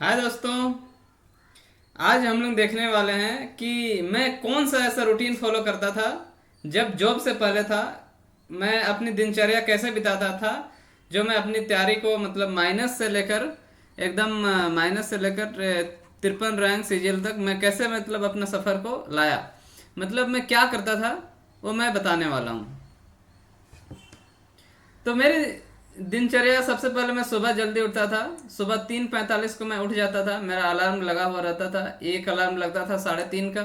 हाय दोस्तों। आज हम लोग देखने वाले हैं कि मैं कौन सा ऐसा रूटीन फॉलो करता था जब जॉब से पहले था। मैं अपनी दिनचर्या कैसे बिताता था, जो मैं अपनी तैयारी को मतलब माइनस से लेकर एकदम माइनस से लेकर 53 रैंक सीजीएल तक मैं कैसे मतलब अपना सफ़र को लाया। मतलब मैं क्या करता था वो मैं बताने वाला हूँ। तो मेरी दिनचर्या सबसे पहले मैं सुबह जल्दी उठता था। सुबह 3:45 को मैं उठ जाता था। मेरा अलार्म लगा हुआ रहता था। एक अलार्म लगता था 3:30 का,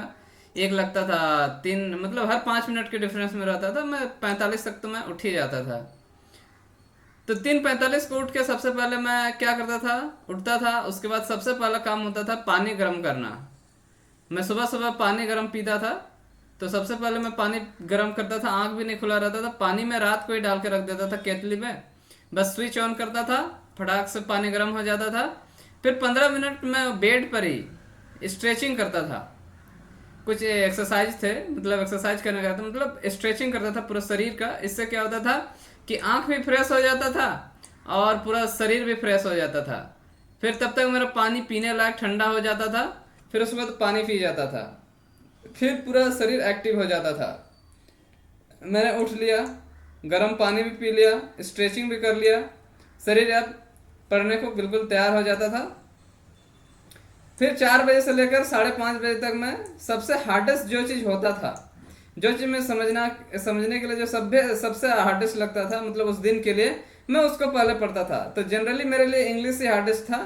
एक लगता था 3, मतलब हर 5 मिनट के डिफरेंस में रहता था। मैं 45 तक तो मैं उठ ही जाता था। तो 3:45 को उठ के सबसे पहले मैं क्या करता था, उठता था। उसके बाद सबसे पहला काम होता था पानी गर्म करना। मैं सुबह सुबह पानी गर्म पीता था। तो सबसे पहले मैं पानी गर्म करता था, आंख भी नहीं खुला रहता था। पानी में रात को ही डाल के रख देता था केतली में। बस स्विच ऑन करता था, फटाक से पानी गर्म हो जाता था। फिर 15 मिनट में बेड पर ही स्ट्रेचिंग करता था। कुछ एक्सरसाइज थे, मतलब एक्सरसाइज करने का था, मतलब स्ट्रेचिंग करता था पूरा शरीर का। इससे क्या होता था कि आंख भी फ्रेश हो जाता था और पूरा शरीर भी फ्रेश हो जाता था। फिर तब तक मेरा पानी पीने लायक ठंडा हो जाता था। फिर उसके बाद पानी पी जाता था। फिर पूरा शरीर एक्टिव हो जाता था। मैंने उठ लिया, गर्म पानी भी पी लिया, स्ट्रेचिंग भी कर लिया। शरीर अब पढ़ने को बिल्कुल तैयार हो जाता था। फिर 4 बजे से लेकर 5:30 बजे तक मैं सबसे हार्डेस्ट जो चीज़ होता था, जो चीज़ मैं समझने के लिए जो सबसे हार्डेस्ट लगता था, मतलब उस दिन के लिए मैं उसको पहले पढ़ता था। तो जनरली मेरे लिए इंग्लिश ही हार्डेस्ट था।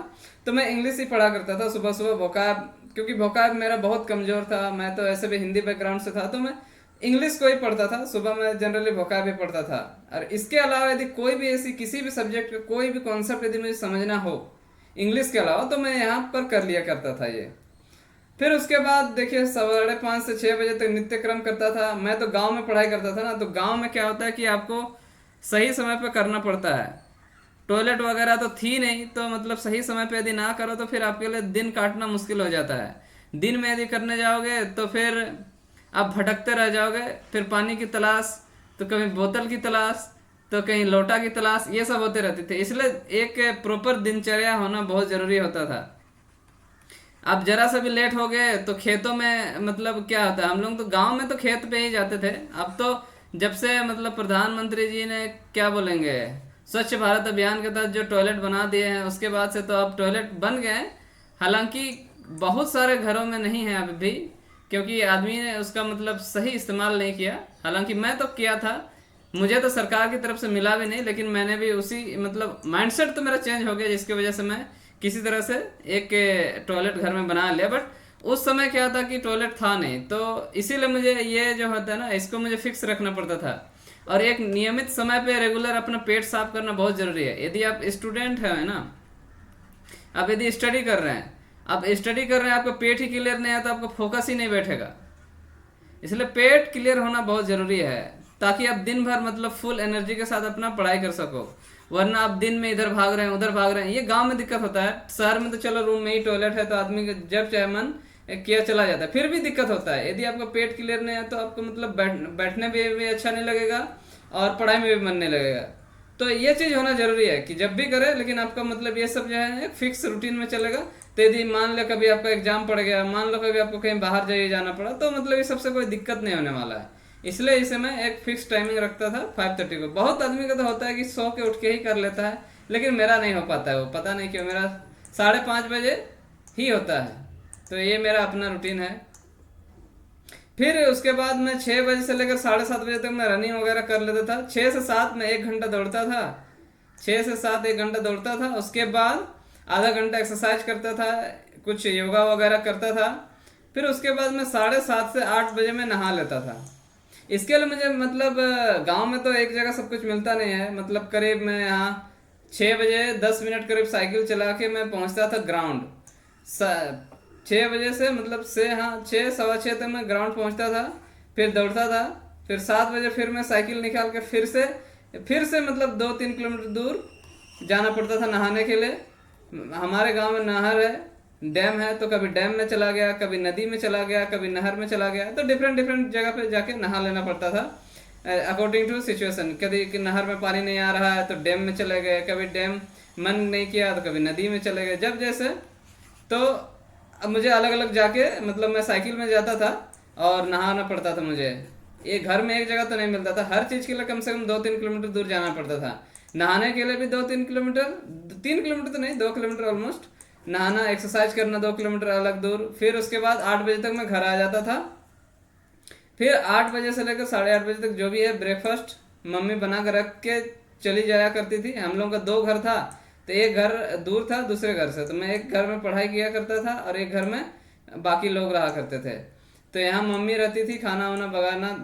तो मैं इंग्लिश ही पढ़ा करता था सुबह सुबह। वोकाब, क्योंकि वोकाब मेरा बहुत कमज़ोर था। मैं तो ऐसे भी हिंदी बैकग्राउंड से था, तो मैं इंग्लिश को ही पढ़ता था सुबह। मैं जनरली वोकाब ही पढ़ता था। और इसके अलावा यदि कोई भी ऐसी किसी भी सब्जेक्ट का कोई भी कॉन्सेप्ट यदि मुझे समझना हो इंग्लिश के अलावा, तो मैं यहाँ पर कर लिया करता था ये। फिर उसके बाद देखिए 5:30 से 6 बजे तक नित्य क्रम करता था। मैं तो गांव में पढ़ाई करता था ना, तो गांव में क्या होता है कि आपको सही समय पे करना पड़ता है। टॉयलेट वगैरह तो थी नहीं, तो मतलब सही समय पे यदि ना करो तो फिर आपके लिए दिन काटना मुश्किल हो जाता है। दिन में यदि करने जाओगे तो फिर आप भटकते रह जाओगे। फिर पानी की तलाश, तो कभी बोतल की तलाश, तो कहीं लोटा की तलाश, ये सब होते रहते थे। इसलिए एक प्रॉपर दिनचर्या होना बहुत ज़रूरी होता था। अब जरा सा भी लेट हो गए तो खेतों में, मतलब क्या होता है, हम लोग तो गांव में तो खेत पे ही जाते थे। अब तो जब से मतलब प्रधानमंत्री जी ने क्या बोलेंगे, स्वच्छ भारत अभियान के तहत जो टॉयलेट बना दिए हैं, उसके बाद से तो अब टॉयलेट बन गए हैं। हालांकि बहुत सारे घरों में नहीं है अभी भी, क्योंकि आदमी ने उसका मतलब सही इस्तेमाल नहीं किया। हालांकि मैं तो किया था, मुझे तो सरकार की तरफ से मिला भी नहीं, लेकिन मैंने भी उसी मतलब माइंडसेट तो मेरा चेंज हो गया, जिसकी वजह से मैं किसी तरह से एक टॉयलेट घर में बना लिया। बट उस समय क्या था कि टॉयलेट था नहीं, तो इसीलिए मुझे ये जो होता है ना, इसको मुझे फिक्स रखना पड़ता था। और एक नियमित समय पे रेगुलर अपना पेट साफ करना बहुत ज़रूरी है। यदि आप स्टूडेंट हैं ना, आप यदि स्टडी कर रहे हैं, आप स्टडी कर रहे हैं, आपका पेट ही क्लियर नहीं है तो आपका फोकस ही नहीं बैठेगा। इसलिए पेट क्लियर होना बहुत ज़रूरी है, ताकि आप दिन भर मतलब फुल एनर्जी के साथ अपना पढ़ाई कर सको। वरना आप दिन में इधर भाग रहे हैं उधर भाग रहे हैं, ये गांव में दिक्कत होता है। शहर में तो चलो रूम में ही टॉयलेट है, तो आदमी का जब चाहे मन किया चला जाता है। फिर भी दिक्कत होता है, यदि आपका पेट क्लियर नहीं है तो आपको मतलब बैठने में भी अच्छा नहीं लगेगा और पढ़ाई में भी मन नहीं लगेगा। तो ये चीज़ होना जरूरी है कि जब भी करें, लेकिन आपका मतलब ये सब जो है एक फिक्स रूटीन में चलेगा। तो यदि मान लो कभी आपका एग्जाम पड़ गया, मान लो कभी आपको कहीं बाहर जाइए जाना पड़ा, तो मतलब ये सबसे कोई दिक्कत नहीं होने वाला है। इसलिए इसे मैं एक फिक्स टाइमिंग रखता था 5:30 को। बहुत आदमी का तो होता है कि सो के उठ के ही कर लेता है, लेकिन मेरा नहीं हो पाता है वो, पता नहीं क्यों। मेरा 5:30 बजे ही होता है। तो ये मेरा अपना रूटीन है। फिर उसके बाद मैं 6 बजे से लेकर 7:30 बजे तक मैं रनिंग वगैरह कर लेता था। 6 से 7 में 1 घंटा दौड़ता था। 6 से 7 1 घंटा दौड़ता था। उसके बाद आधा घंटा एक्सरसाइज करता था, कुछ योगा वगैरह करता था। फिर उसके बाद मैं 7:30 से 8 बजे में नहा लेता था। इसके लिए मुझे मतलब गांव में तो एक जगह सब कुछ मिलता नहीं है। मतलब करीब मैं यहाँ 6 बजे 10 मिनट करीब साइकिल चला के मैं पहुँचता था ग्राउंड। 6 बजे से मतलब से हाँ 6 सवा 6 तक मैं ग्राउंड पहुँचता था। फिर दौड़ता था। फिर 7 बजे फिर मैं साइकिल निकाल के फिर से मतलब 2-3 किलोमीटर दूर जाना पड़ता था नहाने के लिए। हमारे गांव में नहर है, डैम है, तो कभी डैम में चला गया, कभी नदी में चला गया, कभी नहर में चला गया। तो डिफरेंट डिफरेंट जगह पे जाके नहा लेना पड़ता था अकॉर्डिंग टू सिचुएशन। कभी कि नहर में पानी नहीं आ रहा है तो डैम में चले गए, कभी डैम मन नहीं किया तो कभी नदी में चले गए, जब जैसे तो अब मुझे अलग अलग जाके मतलब मैं साइकिल में जाता था और नहाना पड़ता था मुझे। एक घर में एक जगह तो नहीं मिलता था, हर चीज़ के लिए कम से कम 2-3 किलोमीटर दूर जाना पड़ता था। नहाने के लिए भी 2-3 किलोमीटर, 3 किलोमीटर तो नहीं, 2 किलोमीटर ऑलमोस्ट। नहाना, एक्सरसाइज करना 2 किलोमीटर अलग दूर। फिर उसके बाद 8 बजे तक मैं घर आ जाता था। फिर 8 बजे से लेकर 8:30 बजे तक जो भी है ब्रेकफास्ट मम्मी बना कर रख के चली जाया करती थी। हम लोगों का 2 घर था, तो एक घर दूर था दूसरे घर से, तो मैं एक घर में पढ़ाई किया करता था और एक घर में बाकी लोग रहा करते थे। तो यहाँ मम्मी रहती थी, खाना वाना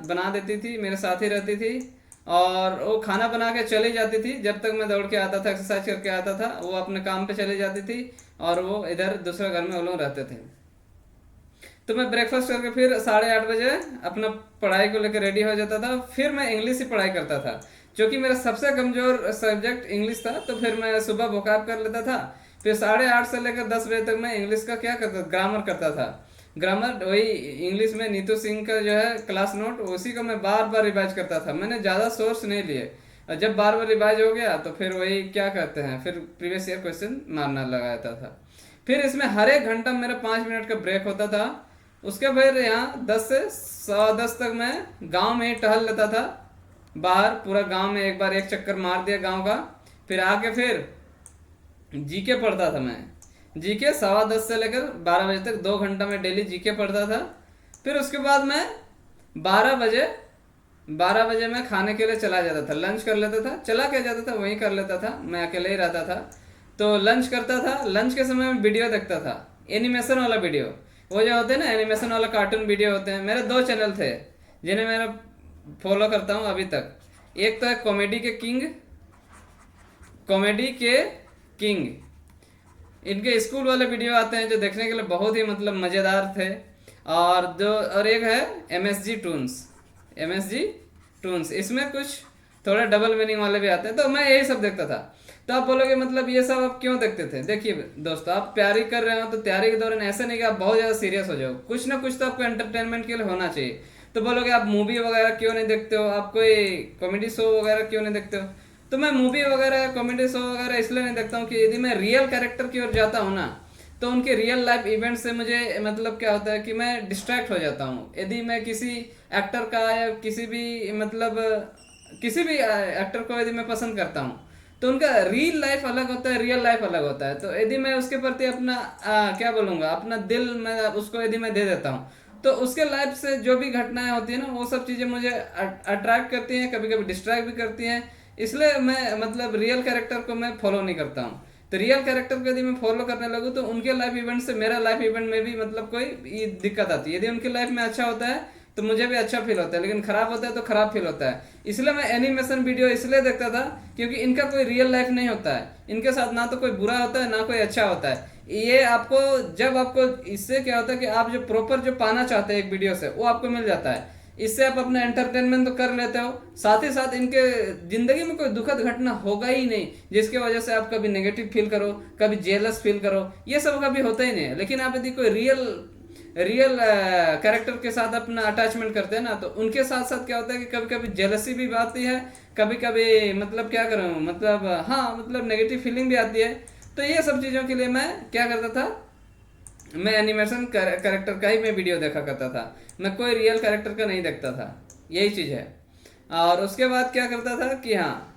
बना देती थी, मेरे साथ ही रहती थी। और वो खाना बना के चली जाती थी। जब तक मैं दौड़ के आता था, एक्सरसाइज करके आता था, वो अपने काम पे चली जाती थी और वो इधर दूसरे घर में वो लोग रहते थे। तो मैं ब्रेकफास्ट करके फिर 8:30 बजे अपना पढ़ाई को लेकर रेडी हो जाता था। फिर मैं इंग्लिश ही पढ़ाई करता था, क्योंकि मेरा सबसे कमज़ोर सब्जेक्ट इंग्लिश था। तो फिर मैं सुबह वोकैब कर लेता था। फिर 8:30 से लेकर 10 बजे तक मैं इंग्लिश का क्या करता, ग्रामर करता था। ग्रामर वही इंग्लिश में नीतू सिंह का जो है क्लास नोट, उसी को मैं बार बार रिवाइज करता था। मैंने ज़्यादा सोर्स नहीं लिए, और जब बार बार रिवाइज हो गया तो फिर वही क्या कहते हैं, फिर प्रीवियस ईयर क्वेश्चन मारना लगाता था। फिर इसमें हर एक घंटा मेरा 5 मिनट का ब्रेक होता था। उसके फिर यहाँ 10 से 10:15 तक मैं गांव में ही टहल लेता था। बाहर पूरा गांव में एक बार एक चक्कर मार दिया गांव का। फिर आके फिर जीके पढ़ता था मैं। जीके 10:15 से लेकर 12 बजे तक 2 घंटा में डेली जीके पढ़ता था। फिर उसके बाद मैं 12 बजे मैं खाने के लिए चला जाता था, लंच कर लेता था। चला के जाता था वहीं कर लेता था, मैं अकेले ही रहता था। तो लंच करता था, लंच के समय में वीडियो देखता था, एनिमेशन वाला वीडियो। वो जो होते हैं ना एनिमेशन वाला कार्टून वीडियो होते हैं। मेरे 2 चैनल थे जिन्हें मैं फॉलो करता हूँ अभी तक। एक तो है कॉमेडी के किंग। इनके स्कूल वाले वीडियो आते हैं जो देखने के लिए बहुत ही मतलब मज़ेदार थे। और एक है एम एस जी टून्स। इसमें कुछ थोड़े डबल मीनिंग वाले भी आते हैं। तो मैं यही सब देखता था। तो आप बोलोगे मतलब ये सब आप क्यों देखते थे? देखिए दोस्तों, आप तैयारी कर रहे हो तो तैयारी के दौरान ऐसे नहीं कि आप बहुत ज़्यादा सीरियस हो जाओ। कुछ ना कुछ तो आपको एंटरटेनमेंट के लिए होना चाहिए। तो बोलोगे आप मूवी वगैरह क्यों नहीं देखते हो, आप कोई कॉमेडी शो वगैरह क्यों नहीं देखते हो? तो मैं मूवी वगैरह कॉमेडी शो वगैरह इसलिए नहीं देखता हूँ कि यदि मैं रियल कैरेक्टर की ओर जाता हूँ ना, तो उनके रियल लाइफ इवेंट से मुझे मतलब क्या होता है कि मैं डिस्ट्रैक्ट हो जाता हूँ। यदि मैं किसी एक्टर का या किसी भी एक्टर को यदि मैं पसंद करता हूँ, तो उनका रियल लाइफ अलग होता है, रियल लाइफ अलग होता है। तो यदि मैं उसके प्रति अपना क्या बोलूँगा, अपना दिल मैं उसको यदि मैं दे देता हूँ, तो उसके लाइफ से जो भी घटनाएं होती है ना, वो सब चीज़ें मुझे अट्रैक्ट करती हैं, कभी कभी डिस्ट्रैक्ट भी करती हैं। इसलिए मैं मतलब रियल कैरेक्टर को मैं फॉलो नहीं करता हूँ। तो रियल कैरेक्टर को यदि मैं फॉलो करने लगूँ तो उनके लाइफ इवेंट से मेरा लाइफ इवेंट में भी मतलब कोई दिक्कत आती है। यदि उनकी लाइफ में अच्छा होता है तो मुझे भी अच्छा फील होता है, लेकिन खराब होता है तो खराब फील होता है। इसलिए मैं एनिमेशन वीडियो इसलिए देखता था क्योंकि इनका कोई रियल लाइफ नहीं होता है। इनके साथ ना तो कोई बुरा होता है ना कोई अच्छा होता है। ये आपको जब आपको इससे क्या होता है कि आप जो प्रॉपर जो पाना चाहते हैं एक वीडियो से, वो आपको मिल जाता है। इससे आप अपना एंटरटेनमेंट तो कर लेते हो, साथ ही साथ इनके जिंदगी में कोई दुखद घटना होगा ही नहीं जिसके वजह से आप कभी नेगेटिव फील करो, कभी जेलस फील करो। ये सब कभी होता ही नहीं है। लेकिन आप यदि कोई रियल कैरेक्टर के साथ अपना अटैचमेंट करते हैं ना, तो उनके साथ साथ क्या होता है कि कभी कभी जेलसी भी आती है, कभी कभी मतलब क्या करूँ, मतलब हाँ मतलब नेगेटिव फीलिंग भी आती है। तो ये सब चीज़ों के लिए मैं क्या करता था, मैं एनिमेशन कैरेक्टर का ही मैं वीडियो देखा करता था। मैं कोई रियल कैरेक्टर का नहीं देखता था, यही चीज़ है। और उसके बाद क्या करता था कि हाँ,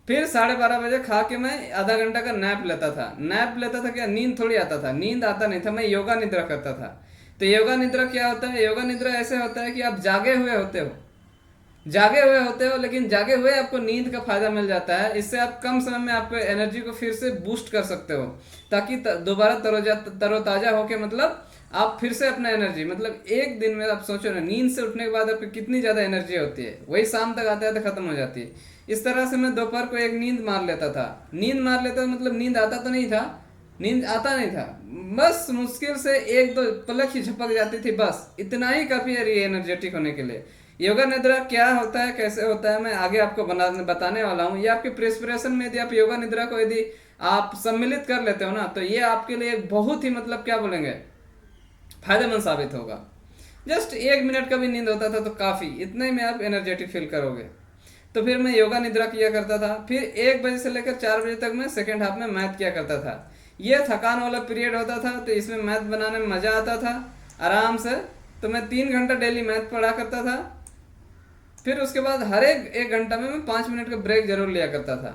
फिर 12:30 बजे खा के मैं आधा घंटा का नैप लेता था। नैप लेता था क्या, नींद थोड़ी आता था, नींद आता नहीं था, मैं योगा निद्रा करता था। तो योगा निद्रा क्या होता है? योगा निद्रा ऐसे होता है कि आप जागे हुए होते हो, लेकिन जागे हुए आपको नींद का फायदा मिल जाता है। इससे आप कम समय में आपको एनर्जी को फिर से बूस्ट कर सकते हो, ताकि दोबारा तरोताजा होके मतलब आप फिर से अपना एनर्जी, मतलब एक दिन में आप सोचो ना, नींद से उठने के बाद आपको कितनी ज़्यादा एनर्जी होती है, वही शाम तक आते आते खत्म हो जाती है। इस तरह से मैं दोपहर को एक नींद मार लेता था। मतलब नींद आता तो नहीं था, नींद आता नहीं था, बस मुश्किल से 1-2 पलक ही झपक जाती थी, बस इतना ही काफ़ी है ये एनर्जेटिक होने के लिए। योगा निद्रा क्या होता है, कैसे होता है, मैं आगे आपको बताने वाला हूँ। ये आपके प्रिपरेशन में यदि आप योगा निद्रा को यदि आप सम्मिलित कर लेते हो ना, तो ये आपके लिए बहुत ही मतलब क्या बोलेंगे, फायदेमंद साबित होगा। जस्ट 1 मिनट का भी नींद होता था तो काफ़ी, इतने ही में आप एनर्जेटिक फील करोगे। तो फिर मैं योगा निद्रा किया करता था। फिर 1 बजे से लेकर 4 बजे तक मैं सेकेंड हाफ में मैथ किया करता था। ये थकान वाला पीरियड होता था, तो इसमें मैथ बनाने में मज़ा आता था आराम से। तो मैं 3 घंटा डेली मैथ पढ़ा करता था। फिर उसके बाद हर एक घंटा में मैं 5 मिनट का ब्रेक जरूर लिया करता था।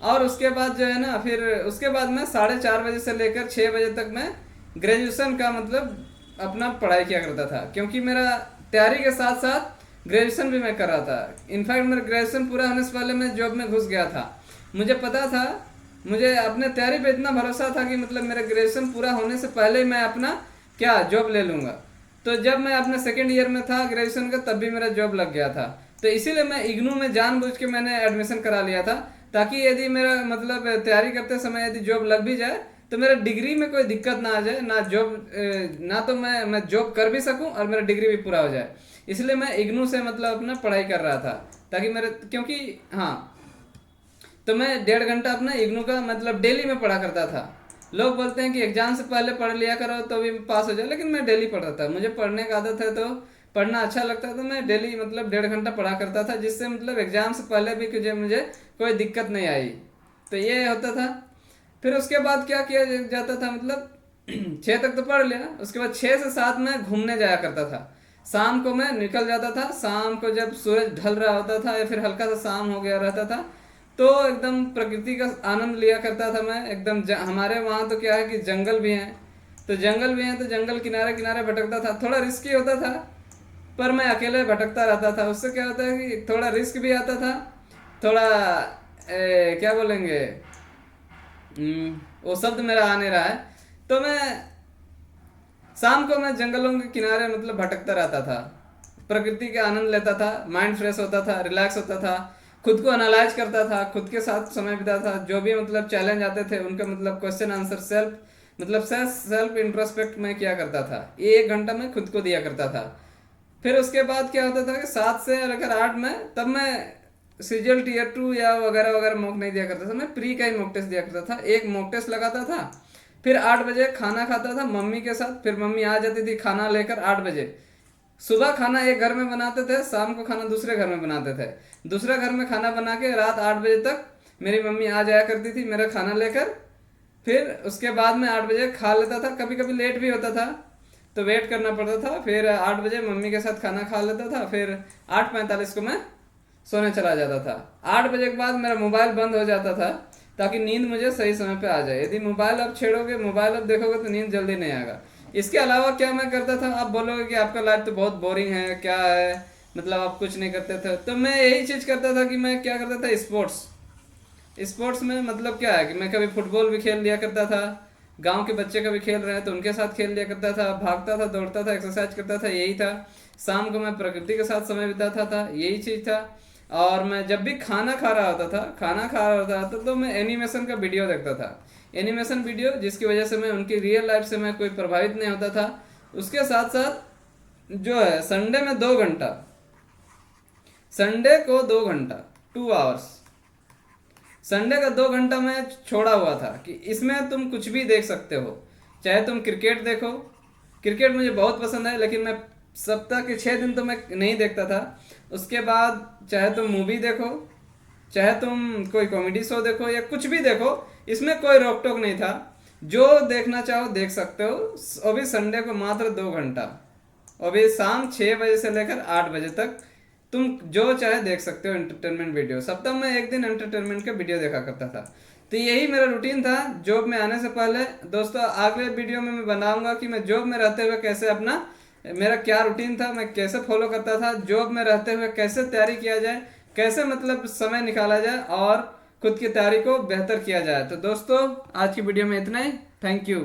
और उसके बाद जो है ना, फिर उसके बाद मैं 4:30 बजे से लेकर 6 बजे तक मैं ग्रेजुएशन का मतलब अपना पढ़ाई किया करता था, क्योंकि मेरा तैयारी के साथ साथ ग्रेजुएशन भी मैं कर रहा था। इनफैक्ट मेरा ग्रेजुएशन पूरा होने से पहले मैं जॉब में घुस गया था। मुझे पता था, मुझे अपने तैयारी पे इतना भरोसा था कि मतलब मेरा ग्रेजुएशन पूरा होने से पहले मैं अपना क्या जॉब ले लूँगा। तो जब मैं अपने सेकेंड ईयर में था ग्रेजुएशन का, तब भी मेरा जॉब लग गया था। तो इसीलिए मैं इग्नू में जानबूझ के मैंने एडमिशन करा लिया था, ताकि यदि मेरा मतलब तैयारी करते समय यदि जॉब लग भी जाए तो मेरा डिग्री में कोई दिक्कत ना आ जाए, ना जॉब ना तो मैं जॉब कर भी सकूं और मेरा डिग्री भी पूरा हो जाए। इसलिए मैं इग्नू से मतलब अपना पढ़ाई कर रहा था, ताकि मेरे क्योंकि हाँ, तो मैं 1.5 घंटा अपना इग्नू का मतलब डेली में पढ़ा करता था। लोग बोलते हैं कि एग्जाम से पहले पढ़ लिया करो तो भी पास हो जाए, लेकिन मैं डेली पढ़ता था। मुझे पढ़ने का आदत है, तो पढ़ना अच्छा लगता है, तो मैं डेली मतलब 1.5 घंटा पढ़ा करता था, जिससे मतलब एग्जाम से पहले भी मुझे कोई दिक्कत नहीं आई। तो ये होता था। फिर उसके बाद क्या किया जाता था, मतलब 6 तक तो पढ़ लिया, उसके बाद 6 से 7 में घूमने जाया करता था। शाम को मैं निकल जाता था, शाम को जब सूरज ढल रहा होता था या फिर हल्का सा शाम हो गया रहता था, तो एकदम प्रकृति का आनंद लिया करता था मैं एकदम। हमारे वहाँ तो क्या है कि जंगल भी हैं, तो जंगल भी हैं, तो जंगल किनारे किनारे भटकता था। थोड़ा रिस्की होता था, पर मैं अकेले भटकता रहता था। उससे क्या होता है कि थोड़ा रिस्क भी आता था, थोड़ा क्या बोलेंगे, वो शब्द मेरा आ नहीं रहा है। तो मैं शाम को मैं जंगलों के किनारे मतलब भटकता रहता था, प्रकृति के आनंद लेता था, माइंड फ्रेश होता था, रिलैक्स होता था, खुद को एनालाइज करता था, खुद के साथ समय बिताता था। जो भी मतलब चैलेंज आते थे उनका मतलब क्वेश्चन आंसर सेल्फ इंट्रोस्पेक्ट में किया करता था। ये 1 घंटा मैं खुद को दिया करता था। फिर उसके बाद क्या होता था कि 7 से अगर 8 में, तब मैं सीजीएल टीयर 2 या वगैरह वगैरह मॉक नहीं दिया करता था, मैं प्री का ही मॉक टेस्ट दिया करता था। एक मॉक टेस्ट लगाता था, फिर 8 बजे खाना खाता था मम्मी के साथ। फिर मम्मी आ जाती थी खाना लेकर 8 बजे। सुबह खाना एक घर में बनाते थे, शाम को खाना दूसरे घर में बनाते थे। दूसरा घर में खाना बना के रात 8 बजे तक मेरी मम्मी आ जाया करती थी मेरा खाना लेकर। फिर उसके बाद में 8 बजे खा लेता था, कभी कभी लेट भी होता था तो वेट करना पड़ता था। फिर 8 बजे मम्मी के साथ खाना खा लेता था, फिर 8:45 को मैं सोने चला जाता था। 8 बजे के बाद मेरा मोबाइल बंद हो जाता था, ताकि नींद मुझे सही समय पे आ जाए। यदि मोबाइल आप छेड़ोगे, मोबाइल आप देखोगे, तो नींद जल्दी नहीं आएगा। इसके अलावा क्या मैं करता था, आप बोलोगे कि आपका लाइफ तो बहुत बोरिंग है, क्या है, मतलब आप कुछ नहीं करते थे। तो मैं यही चीज़ करता था कि मैं क्या करता था, स्पोर्ट्स में मतलब क्या है कि मैं कभी फुटबॉल भी खेल लिया करता था, गांव के बच्चे कभी खेल रहे हैं तो उनके साथ खेल लिया करता था, भागता था, दौड़ता था, एक्सरसाइज करता था, यही था। शाम को मैं प्रकृति के साथ समय बिताता था, यही चीज़ था। और मैं जब भी खाना खा रहा होता था तो मैं एनिमेशन का वीडियो देखता था। एनिमेशन वीडियो, जिसकी वजह से मैं उनकी रियल लाइफ से मैं कोई प्रभावित नहीं होता था। उसके साथ साथ जो है संडे में 2 घंटा, संडे को 2 घंटा 2 आवर्स, संडे का 2 घंटा मैं छोड़ा हुआ था कि इसमें तुम कुछ भी देख सकते हो। चाहे तुम क्रिकेट देखो, क्रिकेट मुझे बहुत पसंद है, लेकिन मैं सप्ताह के 6 दिन तो मैं नहीं देखता था। उसके बाद चाहे तुम मूवी देखो, चाहे तुम कोई कॉमेडी शो देखो, या कुछ भी देखो, इसमें कोई रोक टोक नहीं था। जो देखना चाहो देख सकते हो, और भी संडे को मात्र 2 घंटा, और भी शाम 6 बजे से लेकर 8 बजे तक तुम जो चाहे देख सकते हो एंटरटेनमेंट वीडियो। सप्ताह में एक दिन एंटरटेनमेंट का वीडियो देखा करता था। तो यही मेरा रूटीन था जॉब में आने से पहले। दोस्तों, अगले वीडियो में मैं बनाऊंगा कि मैं जॉब में रहते हुए कैसे अपना मेरा क्या रूटीन था, मैं कैसे फॉलो करता था, जॉब में रहते हुए कैसे तैयारी किया जाए, कैसे मतलब समय निकाला जाए और खुद की तैयारी को बेहतर किया जाए। तो दोस्तों, आज की वीडियो में इतना ही। Thank you.